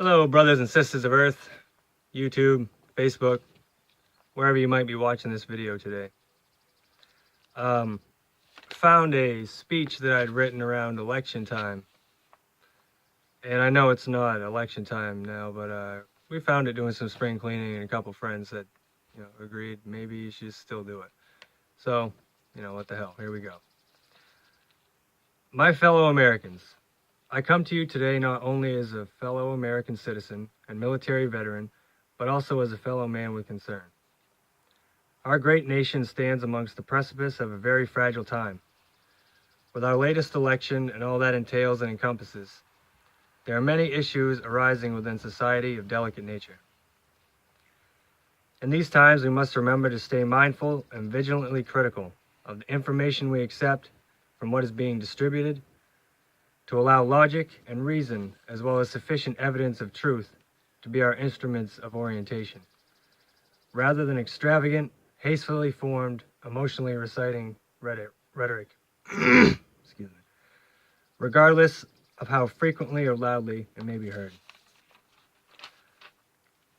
Hello, brothers and sisters of Earth, YouTube, Facebook, wherever you might be watching this video today. Found a speech that I'd written around election time. And I know it's not election time now, but we found it doing some spring cleaning, and a couple friends that, agreed maybe you should still do it. So, what the hell, here we go. My fellow Americans, I come to you today not only as a fellow American citizen and military veteran, but also as a fellow man with concern. Our great nation stands amongst the precipice of a very fragile time. With our latest election and all that entails and encompasses, there are many issues arising within society of delicate nature. In these times, we must remember to stay mindful and vigilantly critical of the information we accept from what is being distributed, to allow logic and reason, as well as sufficient evidence of truth, to be our instruments of orientation, rather than extravagant, hastily formed, emotionally reciting rhetoric, excuse me, regardless of how frequently or loudly it may be heard.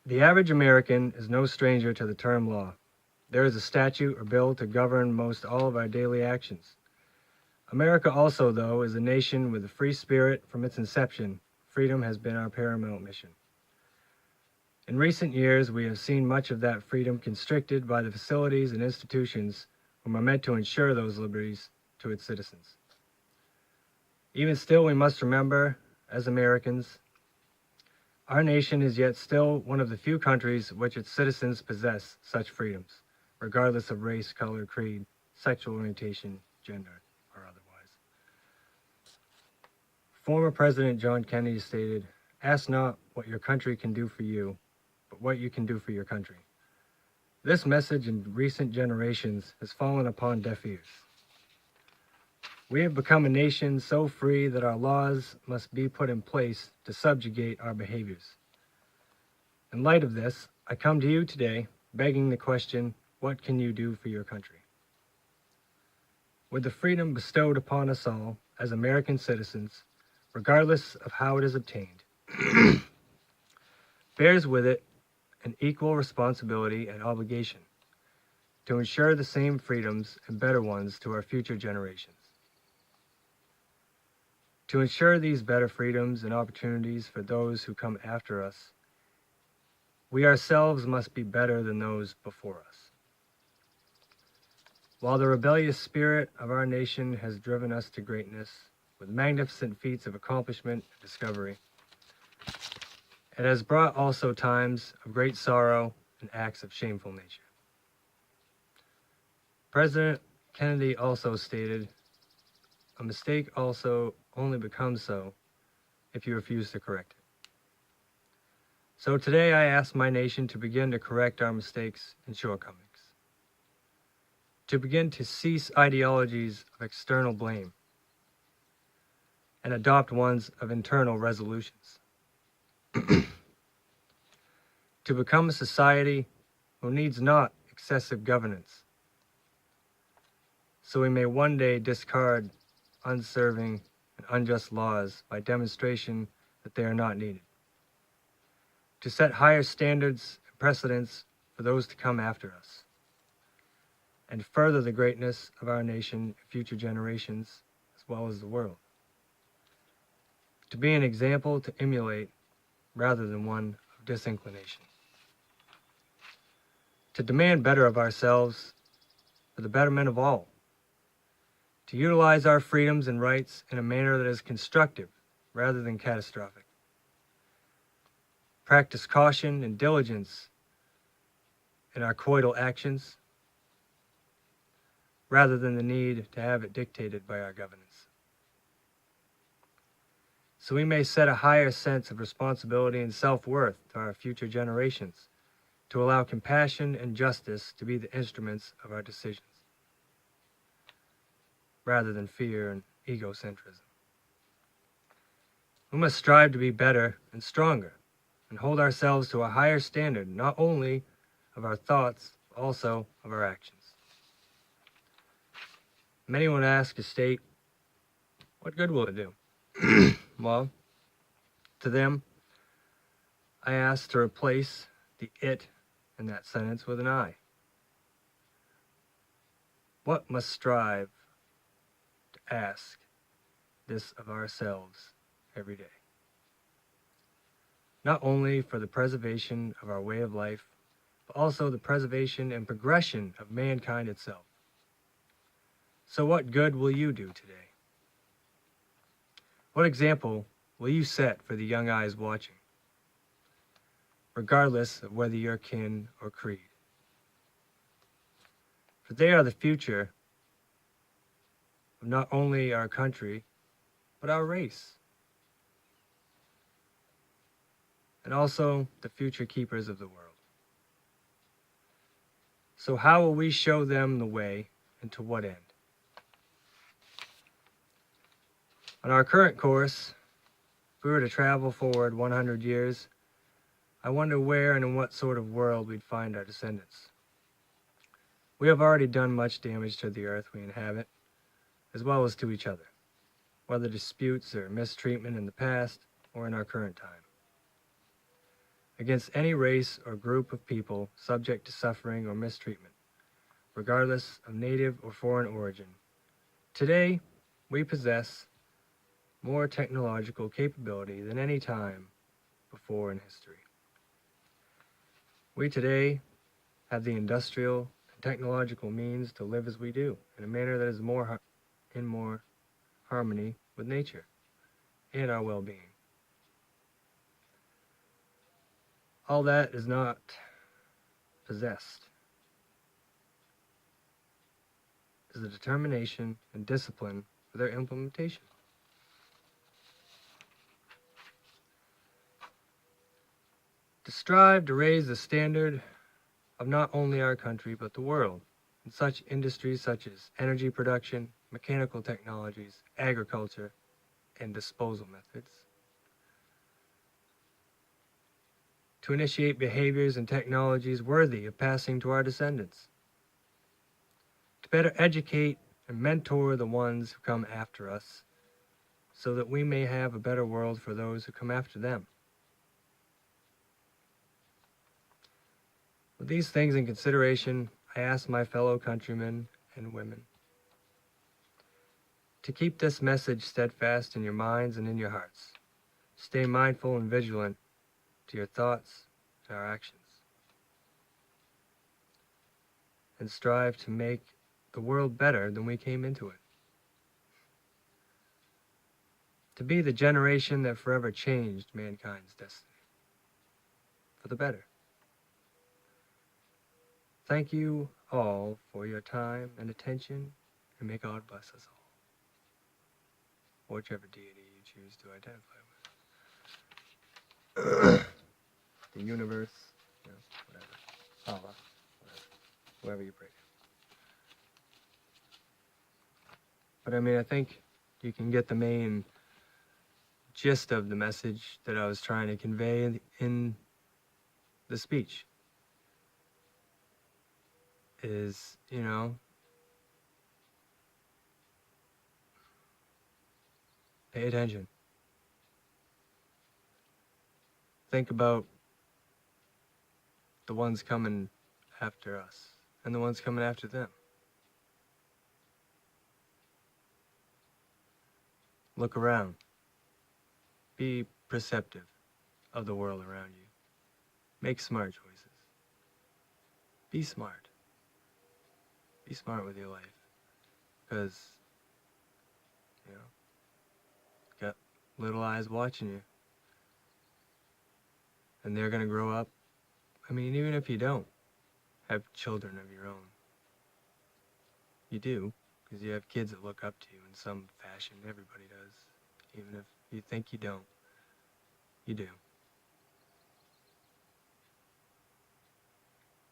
The average American is no stranger to the term law. There is a statute or bill to govern most all of our daily actions. America also, though, is a nation with a free spirit from its inception. Freedom has been our paramount mission. In recent years, we have seen much of that freedom constricted by the facilities and institutions whom are meant to ensure those liberties to its citizens. Even still, we must remember, as Americans, our nation is yet still one of the few countries which its citizens possess such freedoms, regardless of race, color, creed, sexual orientation, gender, or otherwise. Former President John Kennedy stated, "Ask not what your country can do for you, but what you can do for your country." This message in recent generations has fallen upon deaf ears. We have become a nation so free that our laws must be put in place to subjugate our behaviors. In light of this, I come to you today begging the question, what can you do for your country? With the freedom bestowed upon us all as American citizens, regardless of how it is obtained, bears with it an equal responsibility and obligation to ensure the same freedoms and better ones to our future generations. To ensure these better freedoms and opportunities for those who come after us, we ourselves must be better than those before us. While the rebellious spirit of our nation has driven us to greatness with magnificent feats of accomplishment and discovery, it has brought also times of great sorrow and acts of shameful nature. President Kennedy also stated, "A mistake also only becomes so if you refuse to correct it." So today I ask my nation to begin to correct our mistakes and shortcomings, to begin to cease ideologies of external blame and adopt ones of internal resolutions, to become a society who needs not excessive governance, so we may one day discard unserving and unjust laws by demonstration that they are not needed, to set higher standards and precedents for those to come after us, and further the greatness of our nation and future generations as well as the world, to be an example to emulate rather than one of disinclination, to demand better of ourselves for the betterment of all, to utilize our freedoms and rights in a manner that is constructive rather than catastrophic, practice caution and diligence in our coital actions rather than the need to have it dictated by our governance, so we may set a higher sense of responsibility and self-worth to our future generations, to allow compassion and justice to be the instruments of our decisions, rather than fear and egocentrism. We must strive to be better and stronger, and hold ourselves to a higher standard, not only of our thoughts, but also of our actions. Many would ask to state, what good will it do? Well, to them, I ask to replace the it in that sentence with an I. What must strive to ask this of ourselves every day? Not only for the preservation of our way of life, but also the preservation and progression of mankind itself. So what good will you do today? What example will you set for the young eyes watching, regardless of whether you're kin or creed? For they are the future of not only our country, but our race, and also the future keepers of the world. So how will we show them the way, and to what end? On our current course, if we were to travel forward 100 years, I wonder where and in what sort of world we'd find our descendants. We have already done much damage to the earth we inhabit, as well as to each other, whether disputes or mistreatment in the past or in our current time. Against any race or group of people subject to suffering or mistreatment, regardless of native or foreign origin, today we possess more technological capability than any time before in history. We today have the industrial and technological means to live as we do, in a manner that is in more harmony with nature and our well-being. All that is not possessed is the determination and discipline for their implementation. To strive to raise the standard of not only our country but the world in such industries such as energy production, mechanical technologies, agriculture, and disposal methods. To initiate behaviors and technologies worthy of passing to our descendants. To better educate and mentor the ones who come after us so that we may have a better world for those who come after them. With these things in consideration, I ask my fellow countrymen and women to keep this message steadfast in your minds and in your hearts. Stay mindful and vigilant to your thoughts and our actions. And strive to make the world better than we came into it. To be the generation that forever changed mankind's destiny for the better. Thank you all for your time and attention, and may God bless us all, whichever deity you choose to identify with. The universe, whatever. Allah, whatever. Whoever you pray to. But I mean, I think you can get the main gist of the message that I was trying to convey in the speech. Is, pay attention. Think about the ones coming after us and the ones coming after them. Look around. Be perceptive of the world around you. Make smart choices. Be smart. Be smart with your life. Because, you got little eyes watching you. And they're going to grow up. I mean, even if you don't have children of your own, you do, because you have kids that look up to you in some fashion. Everybody does. Even if you think you don't, you do.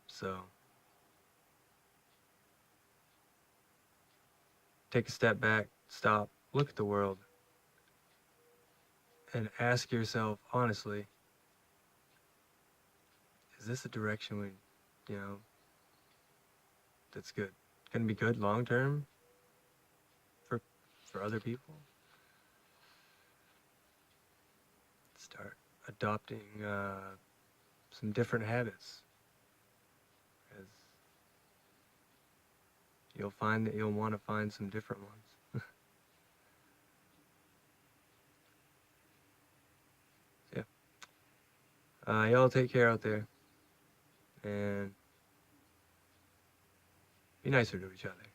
So, take a step back, stop, look at the world, and ask yourself honestly, is this a direction that's good? Going to be good long term for other people? Start adopting some different habits. As you'll find that you'll want to find some different ones. So yeah. Y'all take care out there. And be nicer to each other.